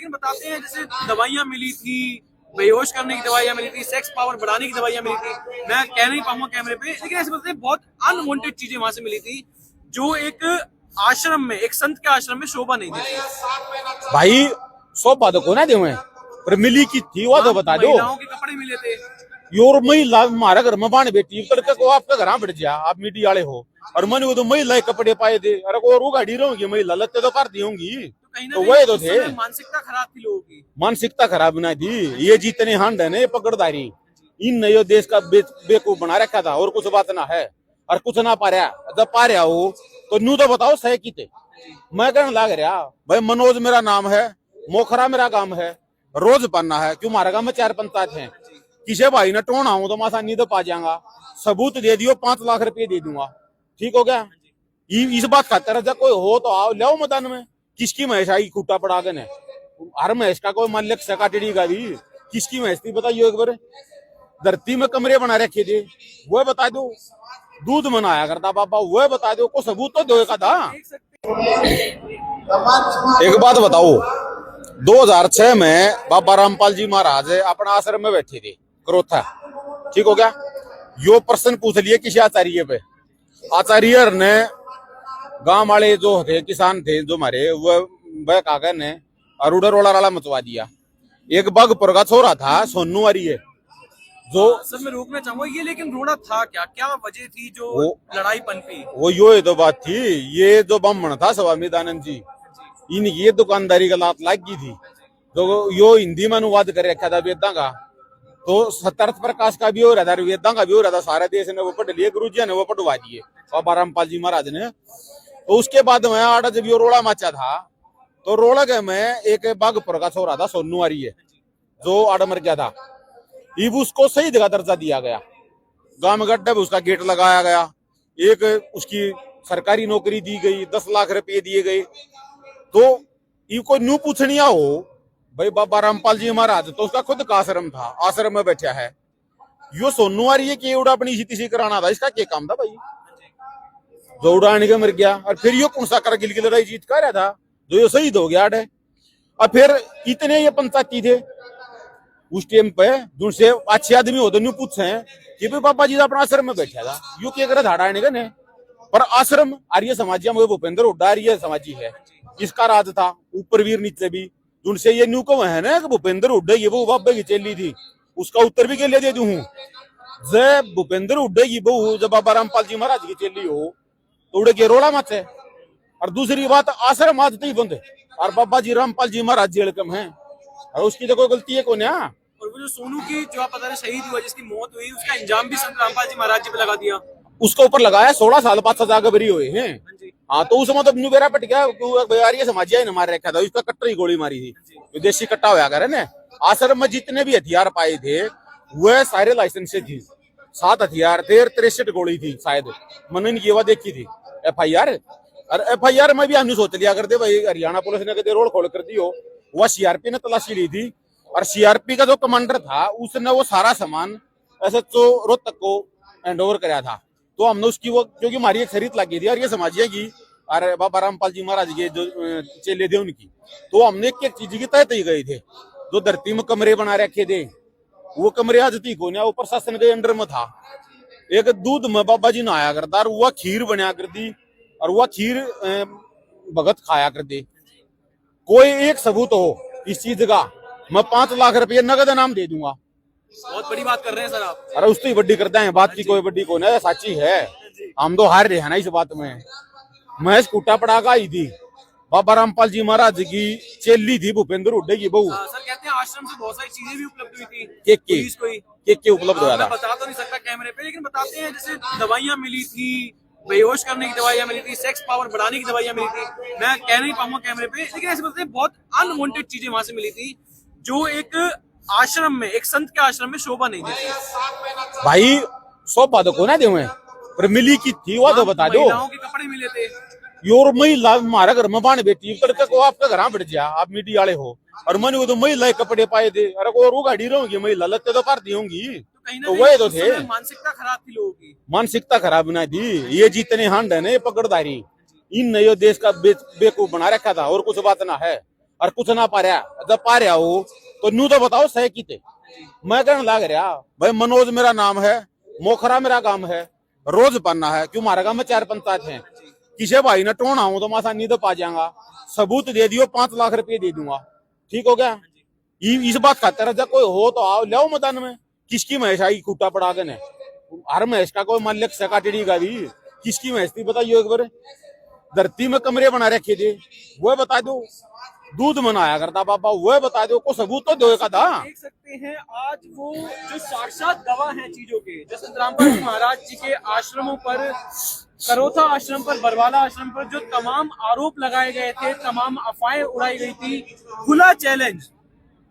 लेकिन बताते हैं जैसे दवाइयाँ मिली थी, बेहोश करने की दवाइयाँ मिली थी, सेक्स पावर बढ़ाने की दवाइयाँ मिली थी। मैं कह नहीं पाऊंगा कैमरे पे, लेकिन ऐसे बोलते हैं बहुत अनवांटेड चीजें वहां से मिली थी जो एक आश्रम में, एक संत के आश्रम में शोभा नहीं देती। भाई सौ बातों को ना दे पर मिली की थी वो तो बता दो। महिलाओं के कपड़े मिले थे। योर महिला हमारा घर में बाण बेटी तड़के को आपका घर बैठ जा, आप मीडिया वाले हो और मन को तो महिला कपड़े पाए थे। अरे वो गाड़ी रहोगी महिला लत्ते तो करती होंगी, तो वही तो थे। मानसिकता खराब थी लोगों की, मानसिकता खराब ना थी। ये जितने हंड है ना पकड़दारी, इन नयो देश का बेवकूफ बना रखा था और कुछ बात ना है। और कुछ ना पा रहा, जब पा रहा हो तो नू तो बताओ सही की थे। मैं कहने लग रहा भाई मनोज मेरा नाम है, मोखरा मेरा काम है, रोज पढ़ना है। क्यों हमारे गांव में 4 पंचायत हैं, किसी भाई ने टोना हूं तो आसानी तो पा जाऊंगा। सबूत दे दियो 5 लाख रुपये दे दूंगा, ठीक हो गया। इस बात खातर जब कोई हो तो आओ ले मैदान में। किसकी भैंस आई खूटा पड़ा के ने, हर भैंस का कोई मान लिया काटेड़ी का भी। किसकी भैंस थी बताइए एक बार। धरती में कमरे बना रखे थे, वो बता दो। दूध मनाया करता बाबा, वो बता दो। को सबूत तो दो का था। एक बात बताओ, 2006 में बाबा रामपाल जी महाराज अपना आश्रम में बैठे थे क्रोथा, ठीक हो गया। यो प्रश्न पूछ लिए किसी आचार्य पे। आचार्य ने गांव वाले जो थे, किसान थे जो हमारे, वह कागज ने अरुड़ा रोड़ा राला मचवा दिया। एक बागपुर का छोरा था सोनू आर्य, जो सब मैं रोकना चाहूंगा ये, लेकिन रोड़ा था क्या, क्या वजह थी जो लड़ाई पनपी? वो यो तो बात थी। ये जो ब्राह्मण था स्वामीदानंद जी, इन ये दुकानदारी का लात लाग गई थी। तो यो हिंदी में अनुवाद कर रखा था वेदा का, तो सतर्थ प्रकाश का भी हो रहा था, वेदा का भी हो रहा था। सारे देश ने वो पढ़ लिए, गुरु जी ने वो पढ़वा दिए बाबा रामपाल जी महाराज ने। तो उसके बाद में आड़ा जब यो रोड़ा माचा था, तो रोड़ा में एक बागपुर का छोरा था सोनू आर्य, जो आड़ा मर गया था। इब उसको सही जगह दर्जा दिया गया, गांव में गड्ढे में उसका गेट लगाया गया। एक उसकी सरकारी नौकरी दी गई, 10 लाख रुपए दिए गए। तो ये कोई न्यू पूछनिया हो भाई बाबा रामपाल जी महाराज तो उसका खुद का आश्रम था, आश्रम में बैठा है। यो सोनू आर्य की उड़ा अपनी इसी कराना था, इसका क्या काम था भाई। जो उड़ाने के मर गया, और फिर यो कौन सा करगिल की लड़ाई जीत कर रहा था, जो ये शहीद हो गया। और फिर इतने ये पंचायती थे उस टाइम पे, जिनसे अच्छे आदमी हो तो न्यू पूछे कि भाई बाबा जी अपना आश्रम में बैठा था, यू क्या करे धाड़ा आने ने। पर आश्रम आर्य समाजी में भूपेंद्र हुड्डा आर्य समाजी है, इसका राज था ऊपर वीर नीचे भी। जिनसे ये न्यू को है ना कि भूपेंद्र हुड्डा ये वो बाबे की चेली थी, उसका उत्तर भी के लिए दे दू हूँ। जब भूपेंद्र हुड्डा की बहू जब बाबा रामपाल जी महाराज की चेली हो तो उड़े के रोड़ा मत है। और दूसरी बात, आश्रम आज ही बंद है और बाबा जी रामपाल जी महाराज जेल कम है, और उसकी तो कोई गलती है कौन है। और वो जो सोनू की जो आप बता रहे शहीद हुआ, जिसकी मौत हुई, उसका इंजाम भी संत रामपाल जी महाराज जी पे लगा दिया। उसके ऊपर लगाया 16 साल बाद सजा के बरी हुए हैं। हाँ, तो उस समय तो न्यूबेरा पट गया, आर्य समाजिया ने मार रखा था, उसका कट्टर ही गोली मारी थी, विदेशी कट्टा हुआ करे ना। आश्रम में जितने भी हथियार पाए थे वह सारे लाइसेंस से थी। 7 हथियार थे, 63 गोली थी शायद, मैंने की देखी थी FIR। और FIR में भी हमने सोच लिया करते भाई हरियाणा पुलिस ने कदे रोड खोल कर दी हो। वह CRP ने तलाशी ली थी, और CRP का जो कमांडर था उसने वो सारा सामान SHO रोहतक को हैंडओवर कराया था। तो हमने उसकी वो, क्योंकि हमारी एक खरीद लगी थी और ये समाजिया की और बाबा रामपाल जी महाराज के जो चेले थे उनकी, तो हमने एक चीज की तय गए थे। जो धरती में कमरे बना रखे थे वो कमरे आज थी को वो प्रशासन के अंडर में था। एक दूध में बाबा जी नहाया करता और वह खीर बनाया करती, और वह खीर भगत खाया करते। कोई एक सबूत हो इस चीज का, मैं 5 लाख रुपये नगद नाम दे दूंगा। बहुत बड़ी बात कर रहे हैं सर आप। अरे उसकी बड्डी करते हैं, बात की कोई बड्डी को नहीं, साची है। हम तो हार रहे हैं ना इस बात में। महेश कुटा पड़ा का ही थी, बाबा रामपाल जी महाराज की चेली थी, भूपेंद्र हुड्डा की बहू। सर कहते हैं आश्रम से बहुत सारी चीजें भी उपलब्ध हुई थी, के उपलब्ध हुआ था। बता तो नहीं सकता कैमरे पे, लेकिन बताते हैं जैसे दवाइयाँ मिली थी, बेहोश करने की दवाइयाँ मिली थी, सेक्स पावर बढ़ाने की दवाइयाँ मिली थी। मैं कह नहीं पाऊंगा कैमरे पे, लेकिन ऐसे बोलते हैं बहुत अनवांटेड चीजें वहां से मिली थी जो एक आश्रम में, एक संत के आश्रम में शोभा नहीं देती। भाई 100 बातों को ना दे पर मिली की थी वो तो बता दो। महिलाओं के कपड़े मिले थे। योर महिला हमारा घर में बाण बेटी तड़के को आपका घर बैठ जा, आप मीडिया वाले हो, और मन को तो महिला कपड़े पाए थे। अरे वो गाड़ी रहोगी महिला लत्ते तो करती होंगी, तो वही तो थे। मानसिकता खराब थी लोगों की, मानसिकता खराब ना थी। ये जितने हंड है ना पकड़दारी, इन नयो देश का बेवकूफ बना रखा था और कुछ बात ना है। और कुछ ना पा रहा, जब पा रहा हो तो नू तो बताओ सही कीते। मैं कहने लग रहा भाई मनोज मेरा नाम है, मोखरा मेरा काम है, रोज पढ़ना है, क्यों हमारे गांव में 4 पंचायत हैं, किसी भाई ने टोना हूं तो मासा नहीं तो पा जाऊंगा, सबूत दे दियो 5 लाख रुपये दे दूंगा, ठीक हो गया। इस बात खातर जब कोई हो तो आओ ले मैदान में, किसकी भैंस आई खूटा पड़ा के ने, हर भैंस का कोई मान लिया सकाटेड़ी का भी, किसकी भैंस थी बताइए एक बार। धरती में कमरे बना रखे थे वो बता दो, दूध मनाया करता बाबा वो बता दो, को सबूत तो दो का था। देख सकते हैं आज वो जो साक्षात गवाह हैं चीजों के, जसवंत रामपाल जी महाराज जी के आश्रमों पर, करोथा आश्रम पर, बरवाला आश्रम पर जो तमाम आरोप लगाए गए थे, तमाम अफवाहें उड़ाई गई थी, खुला चैलेंज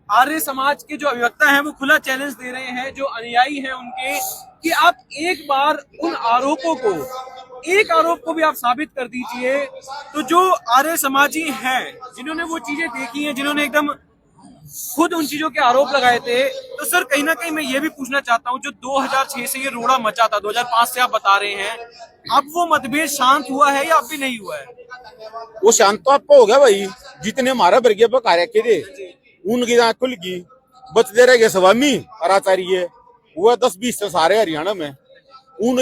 आर्य समाज के जो अभिवक्ता हैं वो खुला चैलेंज दे रहे हैं जो अनुयायी हैं उनके, कि आप एक बार उन आरोपों को, एक आरोप को भी आप साबित कर दीजिए। तो जो आर्य समाजी हैं जिन्होंने वो चीजें देखी हैं, जिन्होंने एकदम खुद उन चीजों के आरोप लगाए थे, तो सर कहीं ना कहीं मैं ये भी पूछना चाहता हूँ, जो 2006 से ये रोड़ा मचा था, 2005 से आप बता रहे हैं, अब वो मतभेद शांत हुआ है या अब भी नहीं हुआ है? वो शांत तो आपको हो गया भाई, जितने हमारा वर्गीय पर कार्य के थे उनकी आंख खुल गई, बचते रह गए स्वामी और आचार्य, वो 10-20 से सारे हरियाणा में उन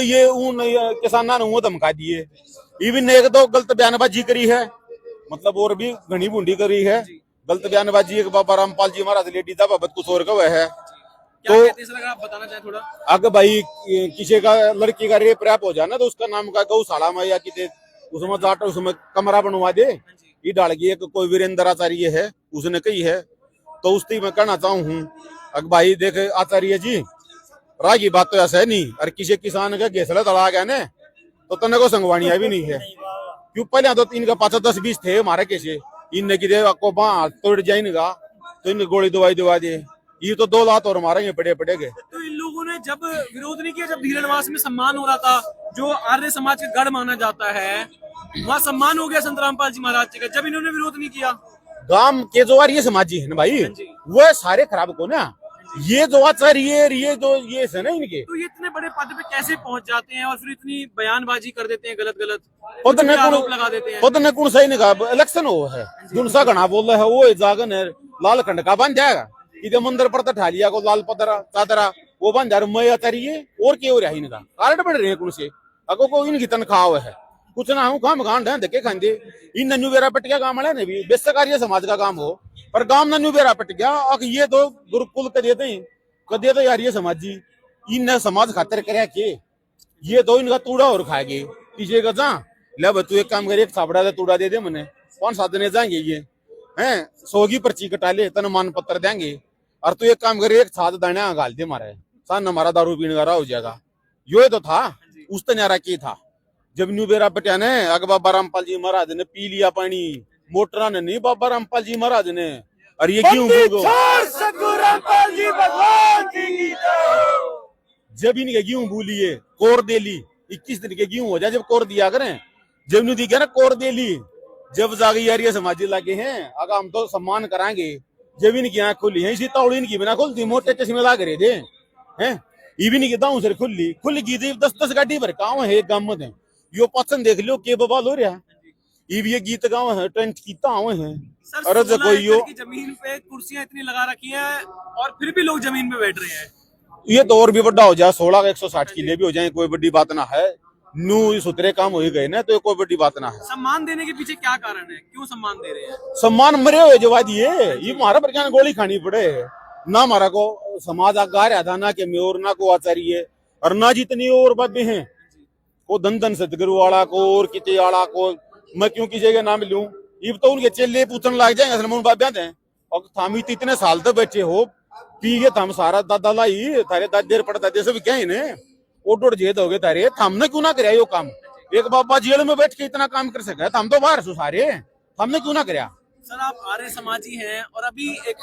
किसाना ने वो धमका दिए, इवन एक दो गलत बयानबाजी करी है, मतलब और भी घनी बूंदी करी है गलत बयानबाजी। एक बाबा रामपाल जी महाराज लेडी था बाबत कुछ और का वह है, क्या कहते हैं सर, आप बताना चाहें थोड़ा। अगर भाई किसी का लड़की का रेप रैप हो जाए ना तो उसका नाम का गौशाला में या किसी उसमें जाट उसमें कमरा बनवा दे, ये डाल गई एक कोई वीरेंद्र आचार्य है उसने कही है, तो उसकी मैं कहना चाहूँ अगर भाई देख आचार्य जी राह की बात तो ऐसा है नहीं, और किसी किसान का घेसला दड़ा गया ने तो तने को संगवानिया भी नहीं है, क्यों पहले तो इनका 5-10-20 थे हमारे कैसे, इन की आपको बाँ तोड़ जाए इनका तो इन गोली दवाई दवा दे, ये तो 2 लाख और हमारे पड़े गए। तो इन लोगों ने जब विरोध नहीं किया, जब धीरनवास में सम्मान हो रहा था, जो आर्य समाज का गढ़ माना जाता है, वहाँ सम्मान हो गया संत रामपाल जी महाराज जी का, जब इन्होंने विरोध नहीं किया। गांव के जो आर्य समाजी है ना भाई वो सारे खराब को ना, ये जो आचार्य ये जो ये है ना इनके, तो ये इतने बड़े पद पे कैसे पहुंच जाते हैं और फिर इतनी बयानबाजी कर देते हैं, गलत आरोप लगा देते हैं। पद ने कौन सही नहीं कहा, इलेक्शन हो है दुनसा घना बोल रहा है, वो जागन है लाल खंड का बन जाएगा, इधर मंदिर पर तो ठालिया को लाल पदरा चादरा वो बन जा रहा, मैं आचार्य और क्या हो रहा है इनका, कार्ड बढ़ रहे हैं कौन से, अगो को इनकी तनख्वाह है कुछ ना हो, काम गांड है धक्के खाते इन नन्नू बेरा पटिया काम वाले ने भी बेसकार्य समाज का काम हो, पर गांव नन्नू बेरा पट गया, और ये तो गुरुकुल के देते यार ये समाजी इन समाज खातिर करे के, ये तो इनका तूड़ा और खाएगी पीछे का जा ले तू एक काम करे, एक साबड़ा तूड़ा दे दे मने 5-7 दिन जाएंगे ये हैं 100 की पर्ची कटा ले तन मान पत्र देंगे, और तू एक काम करे एक साथ दाना गाल दे मारे सान हमारा दारू पीने का हो जाएगा। यो तो था उस तनारा की था जब न्यू बेरा पटिया ने अग बाबा रामपाल जी महाराज ने पी लिया पानी, मोटरा ने नहीं बाबा रामपाल जी महाराज ने, और ये क्यों जब इनके गेहूं भूलिए कोर दे ली 21 दिन के गेहूं हो जाए, जब कोर दिया करें, जब नहीं दिया ना कोर दे ली, जब जागे यार ये समाजी लागे हैं अगर हम तो सम्मान कराएंगे, जब इनकी आंख खुली है इसी तौड़ी इनकी बिना खुलती, मोटे चश्मे लाग रहे थे हैं इवन की दाऊ से खुल की 10-10 गाड़ी भर गाँव है एक गाँव में यो पसंद देख लो के बवाल हो रहा, ये गीत गाँव है टेंट कीता हुए हैं, अरे कोई यो जमीन पे कुर्सियां इतनी लगा रखी हैं और फिर भी लोग जमीन पे बैठ रहे हैं, ये तो और भी बड़ा हो जाए 16-160 किले भी हो जाए कोई बड़ी बात ना है, नू सुतरे काम हो ही गए ना तो कोई बड़ी बात ना है। सम्मान देने के पीछे क्या कारण है, क्यों सम्मान दे रहे हैं? सम्मान मरे हुए जवाब ये हमारा पर गोली खानी पड़े ना, हमारा को समाज आगा रहा था ना कि म्योर ना को आचार्य और ना जितनी और बाबे हैं को धन सदगुरु वाला को और किते वाला को, मैं क्यों किसी का नाम लूं, ये तो उनके चेले पूछने लग जाएंगे असल में बाबा थे, और थामी तो इतने साल तक बैठे हो पी गए थम सारा दादा लाई थारे दादेर पड़दादे सब क्या इन्हें ओटोट जेद हो गए तारे, हमने क्यों ना कराया यो काम, एक बाबा जेल में बैठ के इतना काम कर सके, हम तो बाहर सु सारे हमने क्यों ना कराया। सर आप आर्य समाजी हैं और अभी एक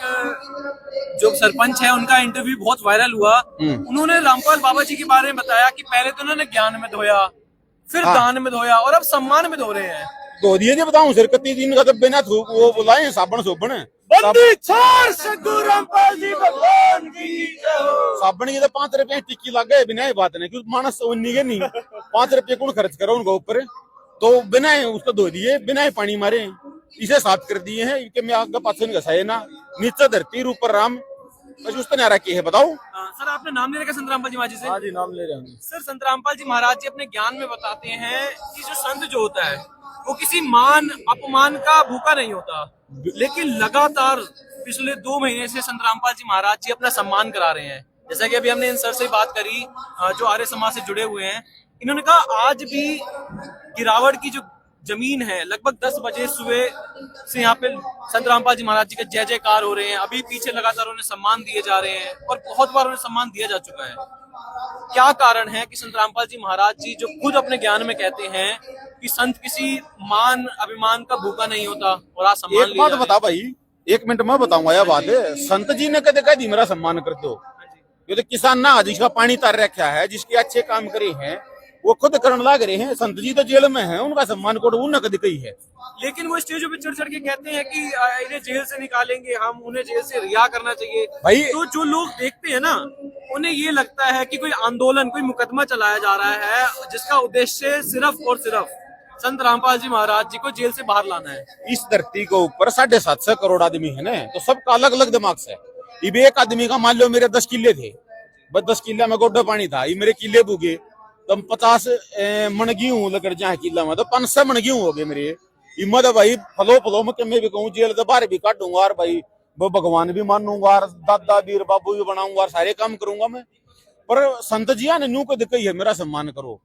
जो सरपंच है उनका इंटरव्यू बहुत वायरल हुआ, उन्होंने रामपाल बाबा जी के बारे में बताया कि पहले तो उन्होंने ज्ञान में धोया, फिर दान में धोया और अब सम्मान में धो रहे हैं। धो दिए जी बताऊं सर कती दिन का तो बिना थूक वो बुलाए साबन सोबन साबन की तो 5 रुपए टिक्की लग गए बिना बात नहीं, क्योंकि मानस उन्नी के नहीं 5 रुपए कौन खर्च करो उनके ऊपर, तो बिना उसको धो दिए बिना पानी मारे इसे साफ कर दिए हैं कि मैं आगे पास नहीं घसाए ना, नीचे धरती ऊपर राम, बस उस तरह रखी है। बताओ सर आपने नाम ले रखा संत रामपाल जी महाराज जी से? हाँ जी, नाम ले रहे हैं। सर संत रामपाल जी महाराज जी अपने ज्ञान में बताते हैं कि जो संत जो होता है वो किसी मान अपमान का भूखा नहीं होता, लेकिन लगातार पिछले 2 महीने से संत रामपाल जी महाराज जी अपना सम्मान करा रहे हैं। जैसा कि अभी हमने इन सर से बात करी जो आर्य समाज से जुड़े हुए हैं, इन्होंने कहा आज भी गिरावट की जो जमीन है, लगभग 10 बजे सुबह से यहाँ पे संत रामपाल जी महाराज जी के जय जयकार हो रहे हैं। अभी पीछे लगातार उन्हें सम्मान दिए जा रहे हैं और बहुत बार उन्हें सम्मान दिया जा चुका है। क्या कारण है कि संत रामपाल जी महाराज जी जो खुद अपने ज्ञान में कहते हैं कि संत किसी मान अभिमान का भूखा नहीं होता और आज सम्मान एक बात बता भाई, 1 मिनट में बताऊंगा यह बात है। संत जी ने कदे कह दी मेरा सम्मान कर दो, ये तो किसान ना जिसका पानी तार रखा है, जिसके अच्छे काम करे हैं वो खुद करने लग रहे हैं। संत जी तो जेल में है, उनका सम्मान को उन्हें कदी कही है। लेकिन वो स्टेजों पे चढ़ चढ़ के कहते हैं कि इन्हें जेल से निकालेंगे, हम उन्हें जेल से रिहा करना चाहिए भाई। तो जो लोग देखते हैं ना, उन्हें ये लगता है कि कोई आंदोलन, कोई मुकदमा चलाया जा रहा है जिसका उद्देश्य सिर्फ और सिर्फ संत रामपाल जी महाराज जी को जेल से बाहर लाना है। इस धरती के ऊपर 750 करोड़ आदमी है ना, तो सबका अलग अलग दिमाग से। अब एक आदमी का मान लो मेरे 10 किले थे, बस 10 किला में गोड्डा पानी था, ये मेरे किले बुगे तो 50 मन गेहूं लकड़ जहाँ किला में तो 500 मन गेहूं हो गए मेरे। हिम्मत है भाई, फलो फलो में मैं भी कहूँ जेल तो बाहर भी काटूंगा और भाई वो भगवान भी मानूंगा और दादा वीर बाबू भी बनाऊंगा और सारे काम करूंगा मैं। पर संत जी ने नू को दिखाई है मेरा सम्मान करो,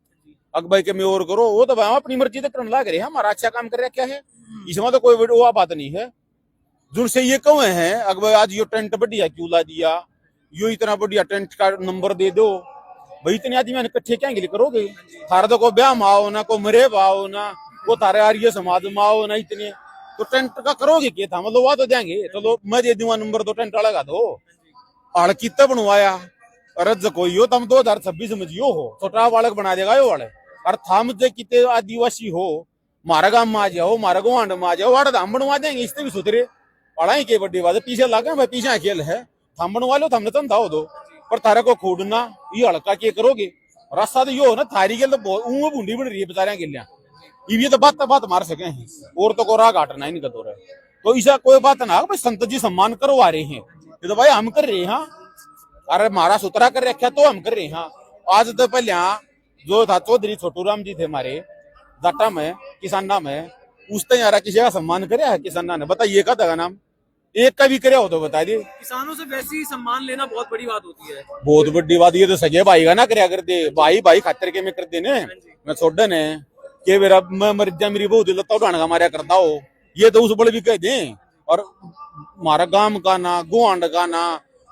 अक भाई के मैं और करो, वो तो भाई अपनी मर्जी तो करने लग रहे हैं, हमारा अच्छा काम कर रहा क्या है, इसमें तो कोई वो बात नहीं है। जिनसे ये कहे हैं अक भाई आज यो टेंट बढ़िया क्यों ला दिया, यो इतना बढ़िया टेंट का नंबर दे दो, भाई इतने आदमी इकट्ठे क्या करोगे? थारा तो को ब्याह में आओ ना, को मरे आओ ना, वो थारे आर्य समाज में आओ ना, इतने तो टेंट का करोगे क्या था? मतलब वो तो देंगे, चलो मैं दे दूंगा नंबर, तो टेंट लगा दो। आड़ कितना बनवाया रज कोई हो, तुम 2026 में जियो हो, छोटा बालक बना देगा यो वाले। और थाम जे कितने आदिवासी हो, मारा गांव में आ जाओ, मारा गोवांड में आ जाओ, वाड़ा धाम बनवा देंगे, इससे भी सुधरे। अड़ाई के बड्डी बात पीछे लगे भाई, पीछे खेल है, थम बनवा लो, थमने तम दाओ दो, पर थारे को खोडना ये हड़का के करोगे? रास्ता तो यो हो ना, थारी के तो बूंदी बन रही है बेचारे के लिए, ये तो बात मार सके हैं, और तो को राह काटना ही नहीं कर रहे। तो ऐसा कोई बात ना भाई, संत जी सम्मान करवा रहे हैं, ये तो भाई हम कर रहे हैं। अरे महाराज सुतरा कर रखा तो हम कर रहे हैं। आज तो पहले जो था चौधरी छोटू राम जी थे हमारे जाटा में, किसाना में, उसने यार किसी का सम्मान करे है किसाना ने? बताइए का था नाम एक का भी करे हो तो बता दिए। किसानों से वैसे ही सम्मान लेना बहुत बड़ी बात होती है, बहुत बड़ी बात। ये तो सगे भाई का ना करया कर दे, भाई खातर के मैं कर देने, मैं छोड़न है के मेरा मैं मर जा, मेरी बहुत लता उठाने का मारा करता हो, ये तो उस बड़े भी कह दे। और मारा गांव का ना, गोवांड का ना,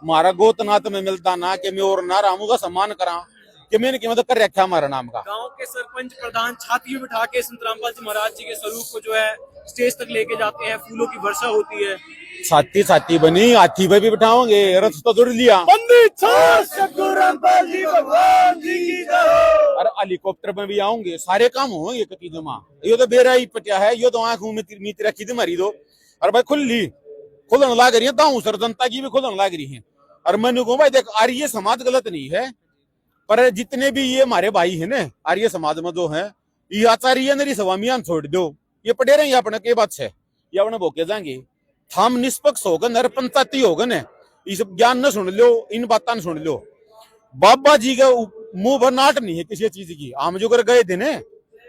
मारा गोतनाथ में मिलता ना कि मैं और ना रामू का सम्मान करा कि मैंने की मतलब कर रखा हमारा नाम का। गांव के सरपंच प्रधान छाती में बिठा के संत रामपाल जी महाराज जी के स्वरूप को जो है स्टेज तक लेके जाते हैं, फूलों की वर्षा होती है। साथी बनी, हाथी पे भी बिठाओगे, रथ तो जुड़ लिया। अरे हेलीकॉप्टर में भी आऊंगे, सारे काम होंगे कती जमा। ये तो बेरा ही पटिया है, ये तो आंखों में मीत रखी थी मारी दो, और भाई खुलन लाग रही है, दाऊ सर जनता की भी खुलन लाग रही है। और मैंने कहूँ भाई देख, आर्य समाज गलत नहीं है, पर जितने भी ये हमारे भाई है ना आर्य समाज में जो है, ये आचार्य नरी स्वामियान छोड़ दो, ये पढ़े रहेंगे अपने के बात से, ये अपने भोके जाएंगे। हम निष्पक्ष होगा, नर पंचायती होगा न, इस ज्ञान न सुन लो, इन बातें सुन लो। बाबा जी का मुंह भर नाट नहीं है किसी चीज की। हम जो कर गए थे न,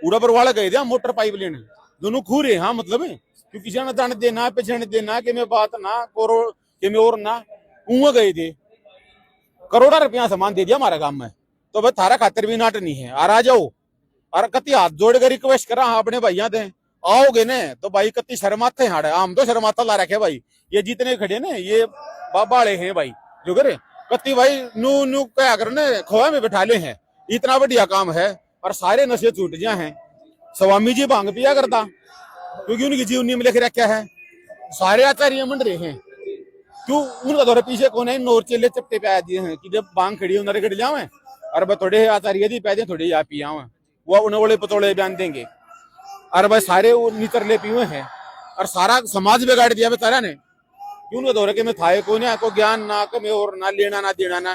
उड़ा पर वाला गए थे मोटर पाइप लेने, दोनों खूरे। हाँ मतलब क्योंकि किसी ने जाने देना, पीछे देना कि मैं बात ना करो कि मैं और ना ऊँ गए थे, करोड़ा रुपया सामान दे दिया हमारा काम में। तो भाई थारा खातर भी नाट नहीं है, आ जाओ। और कति हाथ जोड़ कर रिक्वेस्ट करा अपने भैया थे, आओगे ने तो भाई कति शर्माते हाड़, हम तो शर्माता ला रखे भाई। ये जितने खड़े ने ये बाबाड़े हैं भाई, जो करे कति भाई नू क्या कर ने खोया में बैठा ले हैं, इतना बढ़िया काम है। और सारे नशे छूट जाए हैं। स्वामी जी भांग पिया करता क्योंकि उनकी जीवनी में लिख रखा है, सारे आचार्य मंड रहे हैं क्यों? उनका दौरे पीछे कौन है, नोर चेले चपटे पे आ दिए हैं कि जब बांग खड़ी उन्हें खड़ी जावे, और थोड़े आचार्य दी पै दे, थोड़े यहाँ पी आवे, वो उन्हें बोले पतोड़े बयान देंगे। और भाई सारे वो नितरले पीवे हैं, और सारा समाज बिगाड़ दिया बेचारा ने। क्यों उनका दौरे के में थाए को नहीं, को ज्ञान ना कमे और ना लेना ना देना ना।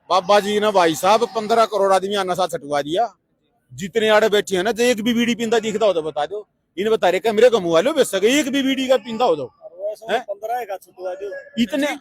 बाबा जी ने भाई साहब 15 करोड़ आदमी नशा छटवा दिया। जितने आड़े बैठे हैं ना, जो एक भी बीड़ी पींदा दिखता हो तो बता दो, इन बता रहे कैमरे का मुँह वालों बेच सके एक भी बीड़ी का पिंदा हो दो 15 का छुटवा दो इतने